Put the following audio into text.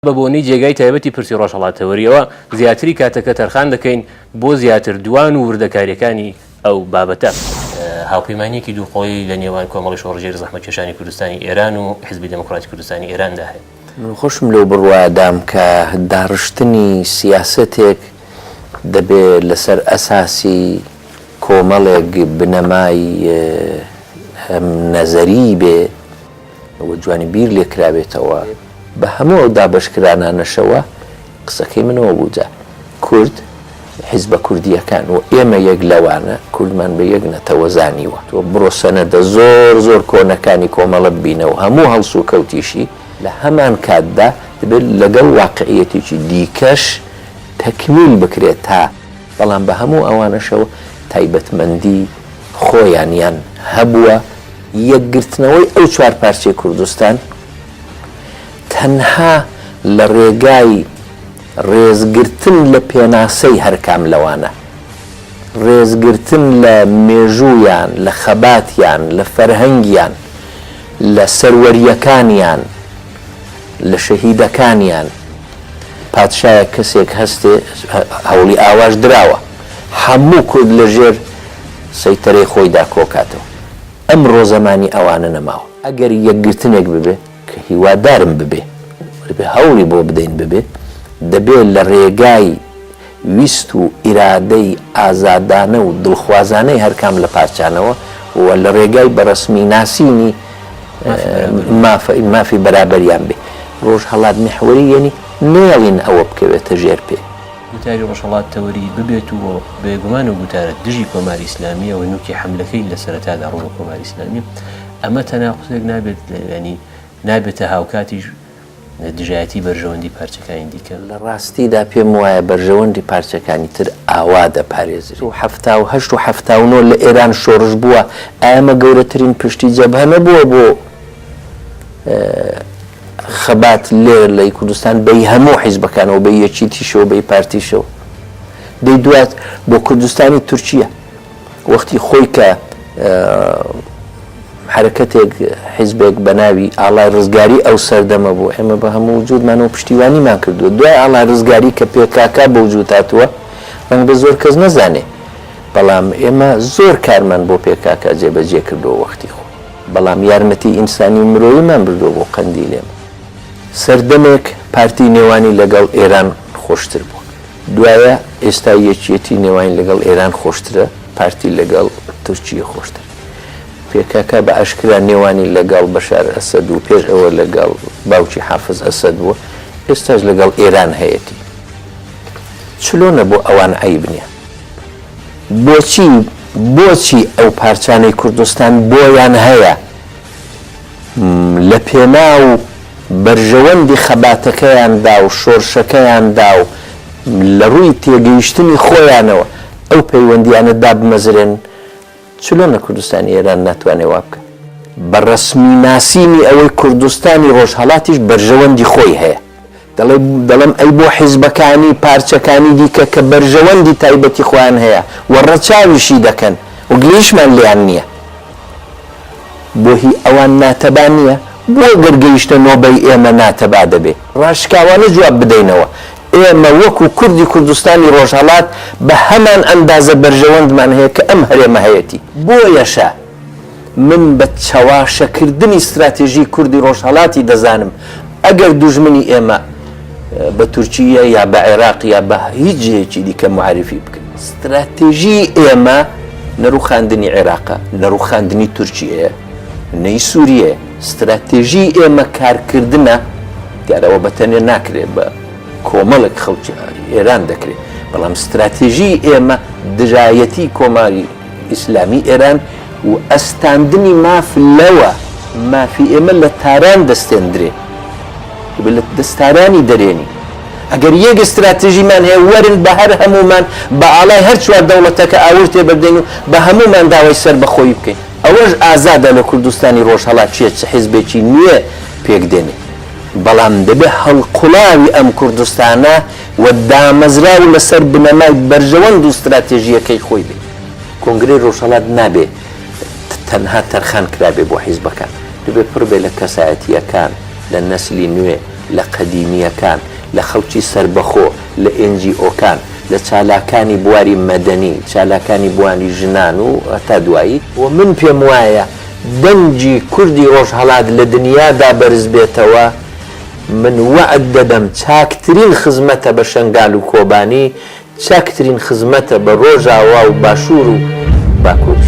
بەبوونی جێگای تایبەتی پرسی ڕۆژهەڵاتەوەریەوە زیاتری کاتەکە تەرخان دەکەین بۆ زیاتر دوان و وردەکاریەکانی ئەو بابەتە. هاوپەیمانیەکی دووقۆیی لە نێوان کۆمەڵی شۆڕژێر زەحمەتکێشانی کوردستانی ئێران و حیزبی دموکراتی کوردستانی ئێراندا هەیە. خۆشم لەو بڕوادام کە داڕشتنی سیاسەتێک دەبێت لەسەر ئەساسی کۆمەڵێک بنەمای نەزەری بێ ئەوە جوانی بیر لێکرابێتەوە بە هەموو ئەو دابەشکرانانەشەوە. قسەکەی منەوە بووجە کورد حیزبە کوردیەکان و ئێمە یەک لەوانە کوردمان بە یەک نەتەوە زانیوە تۆ بڕۆ سەنەدە زۆر کۆنەکانی کۆمەڵە ببینەوە هەموو هەڵسو و کەوتیشی لە هەمان کاتدا دەبێت لەگەڵ واقعیەتێکی دیکەش تەکمیل بکرێت تا بەڵام بە هەموو ئەوانەشەوە تایبەتمەندی خۆیانیان هەبووە. یەکگرتنەوەی ئەو چوار پارچەی کوردستان تەنها لە ڕێگای ڕێزگرتن لە پێناسەی هەرکام لەوانە، ڕێزگرتن لە مێژوویان، لە خەباتیان، لە فەرهەنگیان، لە سەروەریەکانیان، لە شەهیدەکانیان. پادشایە کەسێک هەستێ هەوڵی ئاواش دراوە هەموو کورد لە ژێر سەیتەرەی خۆیدا کۆکاتەوە. ئەم ڕۆزەمانی ئەوانە نەماوە. ئەگەر یەکگرتنێک ببێ کە هیوادارم ببێ هەوڵی بۆ بدەین ببێ دەبێت لە ڕێگای ویست و ئیرادەی ئازادانە و دڵخوازانەی هەرکام لە پارچانەوە و لە ڕێگای بەڕسمی ناسینی مافی بەرابەریان بێ. ڕۆژهەڵات محوەری یعنی نێڵین ئەوە بکەوێتە ژێر پێ. گوتاری ڕۆژهەڵاتەوەری ببێت و بێگومان و گوتارە دژی کۆماری ئیسلامیە و نوکی حملەکەی لە سەرەتادا ڕوو کۆماری ئیسلامی ئەمە تەناقوسێک نابێت، ینی نابێتە هاوکاتی دژایەتی بەرژەوەندی پارچەکانی دیکە. لە ڕاستیدا پێم وایە بەرژەوەندی پارچەکانی تر ئاوا دەپارێزێت. و 1970 و 1970 لە ئێران شۆڕش بووە. ئەمە گەورەترین پشتی جەبهە نەبووە بۆ خەبات لێر لە کوردستان بەی هەموو حیزبەکانەوە بە یەکیتیشەوە بەی پارتیشەوە. دەی دوات بۆ کوردستانی تورکیە وەختی خۆی کە حرەکەتێک حیزبێک بە ناوی ئاڵای ڕزگاری ئەو سەردەمە بوو ئێمە بە هەموو وجودمانەوە پشتیوانیمان کردووە. دوای ئاڵای ڕزگاری کە پێکاکا بە وجود هاتووە ڕەنگە زۆر کەس نەزانێ، بەڵام ئێمە زۆر کارمان بۆ پێکاکا جێبەجێ کردووە وەختی خۆ، بەڵام یارمەتی ئینسانی مرۆیمان بردووە بۆ قەندیلێم. سەردەمێک پارتی نێوانی لەگەڵ ئێران خۆشتر بوو، دوایە ئێستا یەکێتی نێوانی لەگەڵ ئێران خۆشترە، پارتی لەگەڵ تورکیە خۆشتر. پێکاکا بە ئاشکرا نێوانی لەگەڵ بەشار ئەسەد و پێش ئەوە لەگەڵ باوکی حافز ئەسەد بووە، ئێستاش لەگەڵ ئێران هەیەتی. چلۆنە بۆ ئەوان عیب نییە. بۆچی ئەو پارچانەی کوردستان بۆیان هەیە لە پێناو بەرژەوەندی خەباتەکەیاندا و شۆڕشەکەیاندا و لە ڕووی تێگەیشتنی خۆیانەوە ئەو پەیوەندیانە دابمەزرێن. چلۆنە کوردستانی ئێران ناتوانێت وا بکە؟ بە ڕسمی ناسینی ئەوەی کوردستانی ڕۆژهەڵاتیش بەرژەوەندی خۆی هەیە. دەڵێم ئەی بۆ حیزبەکانی پارچەکانی دیکە کە بەرژەوەندی تایبەتی خۆیان هەیە و ڕەچاویشی دەکەن و گلێشمان لێیان نییە، بۆ هی ئەوان ناتەبان نییە؟ بۆ گەرگەیشتە نۆبەی ئێمە ناتەبا دەبێت؟ ڕاشکاوانە جواب بدەینەوە. ئێمە وەکو کوردی کوردستانی ڕۆژهەڵات بە هەمان ئەندازە بەرژەوەندمان هەیە کە ئەم هەرێمە هەیەتی. بۆیەشە من بە چاواشەکردنی استراتێژی کوردی ڕۆژهەڵاتی دەزانم ئەگەر دوژمنی ئێمە بە تورکیە یا بە عێراق یا بە هیچ جێیەکی دیکە معرفی بکەن، استراتێژی ئێمە نەڕووخاندنی عێراقە، نەڕووخاندنی تورکیەیە، نەی سووریە. استراتێژی ئێمە کارکردنە دیارەوە بەتەنێ ناکرێت بە کۆمەڵێک خەڵکی ئێران دەکرێت، بەڵام استراتێژی ئێمە دژایەتی کۆماری ئیسلامی ئێران و ئەستاندنی ماف لەوە مافی ئێمە لە تاران دەستێندرێ لە دەستارانی دەرێنی. ئەگەر یەک استراتێژیمان هەیە وەرن بە هەر هەمومان بە ئاڵای هەر چوار دەوڵەتەکە ئاور تێبەردەین و بە هەمومان داوای سەر بەخۆی بکەین. ئەوەش ئازادە لە کوردستانی ڕۆژهەڵات چێت حیزبێکی نییە پێک دێنێ، بەڵام دەبێت هەڵقوڵاوی ئەم کوردستانە و دامەزراو لەسەر بنەمای بەرژەوەند و استراتێژیەکەی خۆی بێ. کۆنگرەی ڕۆژهەڵات نابێت تەنها تەرخان کرابێ بۆ حیزبەکان، دەبێت پڕ بێ لە کەسایەتیەکان، لە نەسلی نوێ لە قەدیمیەکان لە خەڵکی سربەخۆ لە NGOکان لە چالاکانی بواری مەدەنی چالاکانی بوانی ژنان و تا دوایی و من پێم وایە دەنجی کوردی ڕۆژهەڵات لە دنیادا بەرز بێتەوە من وعد دەدەم چاکترین خزمەتە بە شەنگال و کۆبانی چاکترین خزمەتە بە ڕۆژاوا و باشوور و باکوور